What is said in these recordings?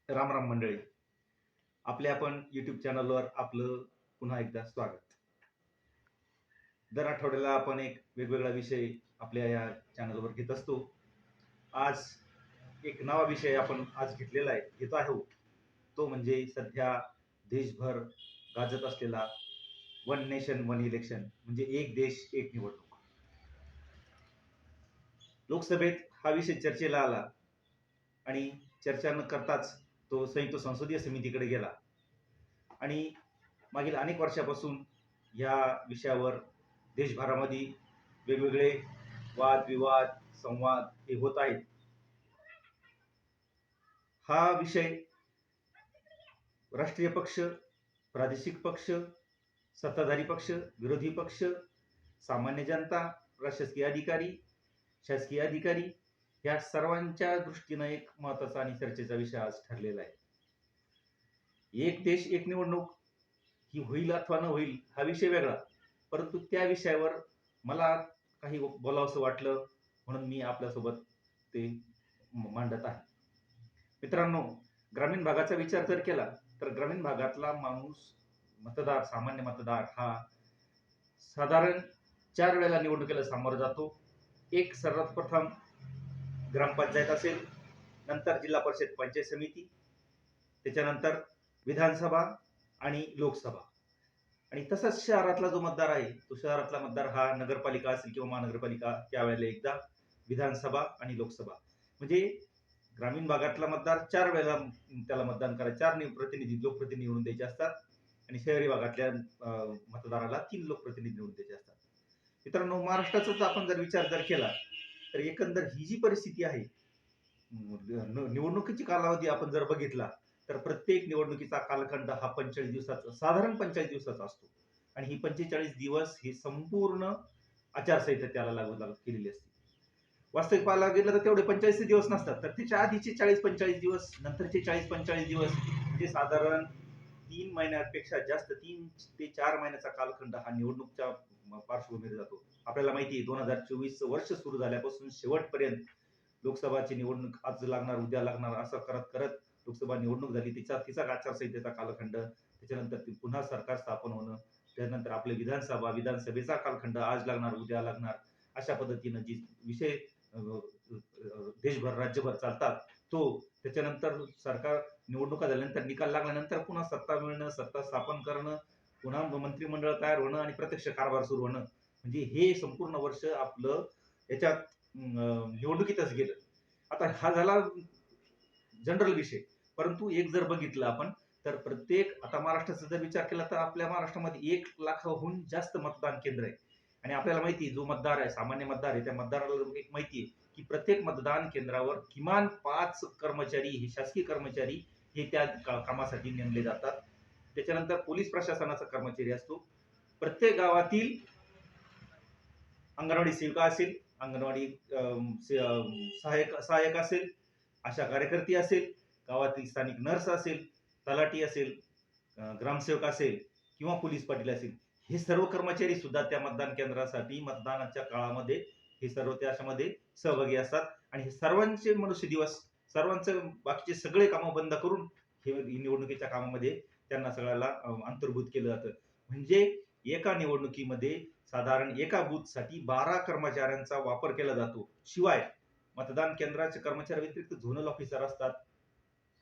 राम राम मंडळी. आपल्या आपण YouTube चॅनलवर आपलं पुन्हा एकदा स्वागत. दर आठवड्याला आपण एक वेगवेगळा विषय आपल्या या चॅनलवर घेत असतो. आज एक नवा विषय आपण आज घेत आहोत. तो म्हणजे सध्या देशभर गाजत असलेला वन नेशन वन इलेक्शन, म्हणजे एक देश एक निवडणूक. लोकसभेत हा विषय चर्चेला आला आणि चर्चा न करताच तो संयुक्त संसदीय समितीकडे गेला आणि मागील अनेक वर्षापासून या विषयावर देशभरामध्ये वेगवेगळे वादविवाद, संवाद हे होत आहेत. हा विषय राष्ट्रीय पक्ष, प्रादेशिक पक्ष, सत्ताधारी पक्ष, विरोधी पक्ष, सामान्य जनता, शासकीय अधिकारी या सर्वांच्या दृष्टीनं एक महत्वाचा आणि चर्चेचा विषय आज ठरलेला आहे. एक देश एक निवडणूक ही होईल अथवा न होईल हा विषय वेगळा, परंतु त्या विषयावर मला काही बोलावंसं वाटलं म्हणून मी आपल्यासोबत ते मांडत आहे. मित्रांनो, ग्रामीण भागाचा विचार जर केला तर ग्रामीण भागातला माणूस, सामान्य मतदार हा साधारण 4 वेळेला निवडणुकीला सामोरा जातो. एक सर्वात प्रथम ग्रामपंचायत असेल, नंतर जिल्हा परिषद पंचायत समिती, त्याच्यानंतर विधानसभा आणि लोकसभा. आणि तसंच शहरातला जो मतदार आहे, तो शहरातला मतदार हा नगरपालिका असेल किंवा महानगरपालिका, त्यावेळेला एकदा विधानसभा आणि लोकसभा. म्हणजे ग्रामीण भागातला मतदार 4 वेळेला त्याला मतदान करायचं, 4 लोकप्रतिनिधी निवडून द्यायचे असतात आणि शहरी भागातल्या मतदाराला 3 लोकप्रतिनिधी निवडून द्यायचे असतात. मित्रांनो, महाराष्ट्राचा आपण जर विचार केला तर एकंदर ही जी परिस्थिती आहे, निवडणुकीची कालावधी आपण जर बघितला तर प्रत्येक निवडणुकीचा कालखंड हा 45 दिवसाचा, साधारण 45 दिवसाचा असतो आणि ही 45 दिवस ही संपूर्ण आचारसंहिता त्याला लागू केलेली असते. वास्तविक पाहायला गेलं तर तेवढे 45 दिवस नसतात, तर त्याच्या आधीचे 40-45 दिवस, नंतरचे 40-45 दिवस, म्हणजे साधारण 3 महिन्यापेक्षा जास्त, 3 ते 4 महिन्याचा कालखंड हा निवडणूकच्या पार्श्वभूमीवर जातो. आपल्याला माहिती आहे 2024 वर्ष सुरू झाल्यापासून शेवटपर्यंत लोकसभाची निवडणूक आज लागणार, उद्या लागणार, असं करत करत लोकसभा निवडणूक झाली. तिचा आचारसंहितेचा कालखंड, त्याच्यानंतर पुन्हा सरकार स्थापन होणं, त्यानंतर आपले विधानसभेचा कालखंड, आज लागणार, उद्या लागणार, अशा पद्धतीनं जी विषय देशभर, राज्यभर चालतात, त्याच्यानंतर सरकार, निवडणुका झाल्यानंतर निकाल लागल्यानंतर पुन्हा सत्ता मिळणं, सत्ता स्थापन करणं, पुन्हा मंत्रिमंडळ तयार होणं आणि प्रत्यक्ष कारभार सुरू होणं, म्हणजे हे संपूर्ण वर्ष आपलं याच्यात निवडणुकीतच गेलं. आता हा झाला जनरल विषय, परंतु एक जर बघितलं आपण तर आता महाराष्ट्राचा जर विचार केला तर आपल्या महाराष्ट्रामध्ये 1 लाखाहून जास्त मतदान केंद्र आहे आणि आपल्याला माहिती आहे, जो मतदार आहे, सामान्य मतदार आहे, त्या मतदाराला एक माहिती आहे की प्रत्येक मतदान केंद्रावर किमान 5 कर्मचारी, हे शासकीय कर्मचारी, हे त्या कामासाठी नेमले जातात. त्याच्यानंतर पोलीस प्रशासनाचा कर्मचारी असतो. प्रत्येक गावातील अंगणवाडी सेविका असेल, अंगणवाडी सहायक असेल, आशा कार्यकर्ती असेल, गावातील स्थानिक नर्स असेल, तलाठी असेल, ग्रामसेवक असेल किंवा पोलीस पाटील असेल, हे सर्व कर्मचारी सुद्धा त्या मतदान केंद्रासाठी मतदानाच्या काळामध्ये हे सर्व त्याच्यामध्ये सहभागी असतात आणि हे सर्वांचे मनुष्य दिवस, सर्वांचं बाकीचे सगळे कामं बंद करून हे निवडणुकीच्या कामामध्ये त्यांना सगळ्याला अंतर्भूत केलं जातं. म्हणजे एका निवडणुकीमध्ये साधारण एका बूथसाठी 12 कर्मचाऱ्यांचा वापर केला जातो. शिवाय मतदान केंद्राचे कर्मचारी व्यतिरिक्त झोनल ऑफिसर असतात,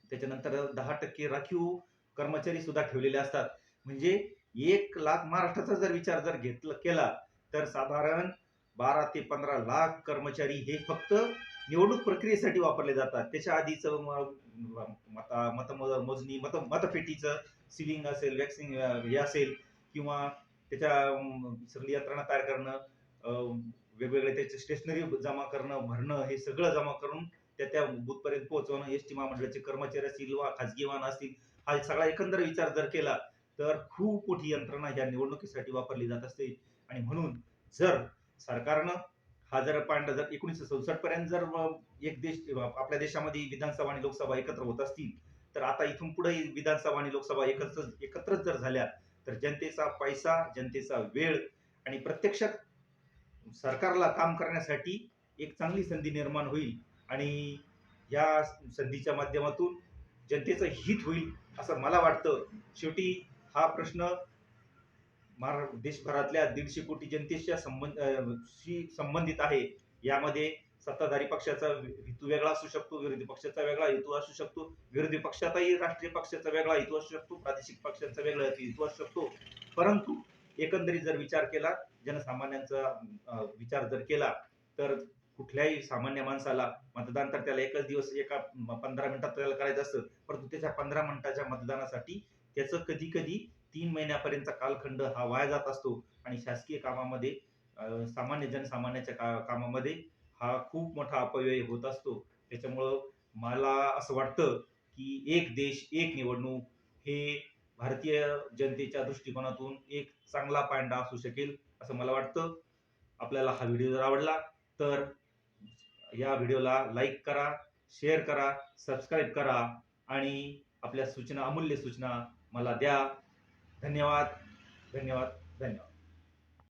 त्याच्यानंतर 10% राखीव कर्मचारी सुद्धा ठेवलेले असतात. म्हणजे 1 लाख, महाराष्ट्राचा जर विचार केला तर साधारण 12 ते 15 लाख कर्मचारी हे फक्त निवडणूक प्रक्रियेसाठी वापरले जातात. त्याच्या आधीचं मतमोजणी, मतपेटीचं सिलिंग असेल, वॅक्सिंग हे असेल, किंवा त्याच्या सगळी यंत्रणा तयार करणं, वेगवेगळे त्याचे स्टेशनरी जमा करणं, भरणं, हे सगळं जमा करून त्या बूथपर्यंत पोहोचवणं, एसटी महामंडळाचे कर्मचारी असतील वा खाजगी वाहन असतील, हा सगळा एकंदर विचार जर केला तर खूप मोठी यंत्रणा ह्या निवडणुकीसाठी वापरली जात असते. आणि म्हणून जर सरकारनं हा जर 1967 पर्यंत जर एक देश, आपल्या देशामध्ये विधानसभा आणि लोकसभा एकत्र होत असतील, तर आता इथून पुढे विधानसभा आणि लोकसभा एकत्रच जर झाल्या तर जनतेचा पैसा, जनतेचा वेळ आणि प्रत्यक्षात सरकारला काम करण्यासाठी एक चांगली संधी निर्माण होईल आणि या संधीच्या माध्यमातून जनतेचं हित होईल असं मला वाटतं. शेवटी हा प्रश्न देशभरातल्या 150 कोटी जनतेच्या संबंधित आहे. यामध्ये सत्ताधारी पक्षाचा हेतू वेगळा असू शकतो, विरोधी पक्षाचा वेगळा हेतू असू शकतो, विरोधी पक्षाचाही राष्ट्रीय पक्षाचा वेगळा हेतू असू शकतो, प्रादेशिक पक्षाचा वेगळा हेतू असू शकतो. परंतु एकंदरीत जर विचार केला, जनसामान्यांचा विचार जर केला, तर कुठल्याही सामान्य माणसाला मतदान तर त्याला एकच दिवस एका 15 मिनिटात त्याला करायचं असतं, परंतु त्याच्या 15 मिनिटाच्या मतदानासाठी त्याचं कधी कधी 3 महिन्यापर्यंतचा कालखंड हा वाया जात असतो आणि शासकीय कामामध्ये सामान्य जनसामान्याच्या कामामध्ये हा खूप मोठा अपव्यय होत असतो. त्याच्यामुळं मला असं वाटतं की एक देश एक निवडणूक हे भारतीय जनतेच्या दृष्टिकोनातून एक चांगला पायंडा असू शकेल असं मला वाटतं. आपल्याला हा व्हिडिओ जर आवडला तर या व्हिडिओला लाईक करा, शेअर करा, सबस्क्राईब करा आणि आपल्या सूचना, अमूल्य सूचना मला द्या. धन्यवाद, धन्यवाद, धन्यवाद.